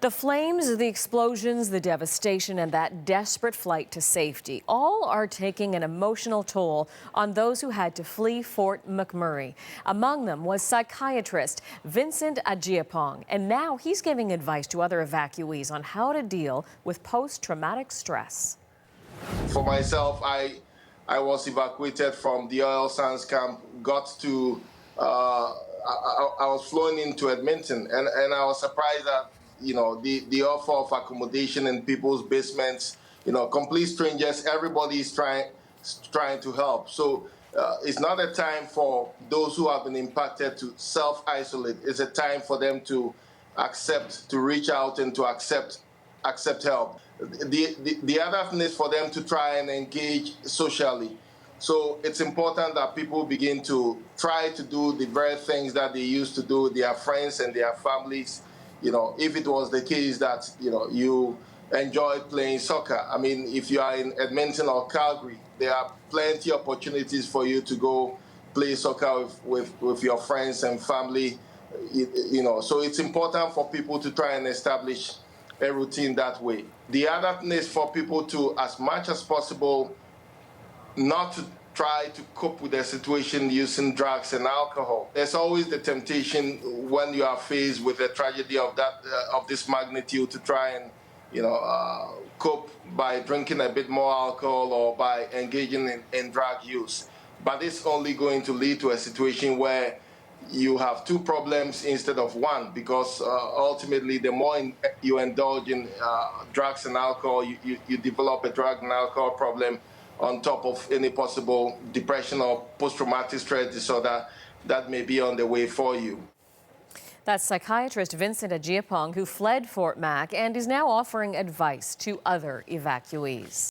The flames, the explosions, the devastation, and that desperate flight to safety all are taking an emotional toll on those who had to flee Fort McMurray. Among them was psychiatrist Vincent Agyapong, and now he's giving advice to other evacuees on how to deal with post-traumatic stress. For myself, I was evacuated from the oil sands camp, got to, I was flown into Edmonton, and I was surprised that, the offer of accommodation in people's basements, complete strangers, everybody is trying to help. So it's not a time for those who have been impacted to self-isolate. It's a time for them to reach out and to accept help. The other thing is for them to try and engage socially. So it's important that people begin to try to do the very things that they used to do with their friends and their families. If it was the case that, you enjoy playing soccer. I mean, if you are in Edmonton or Calgary, there are plenty of opportunities for you to go play soccer with your friends and family. So it's important for people to try and establish a routine that way. The other thing is for people to, as much as possible, not to try to cope with the situation using drugs and alcohol. There's always the temptation when you are faced with a tragedy of this magnitude to try and cope by drinking a bit more alcohol or by engaging in drug use. But it's only going to lead to a situation where you have two problems instead of one, because ultimately the more you indulge in drugs and alcohol, you develop a drug and alcohol problem on top of any possible depression or post-traumatic stress disorder that may be on the way for you. That's psychiatrist Vincent Agyapong, who fled Fort Mac and is now offering advice to other evacuees.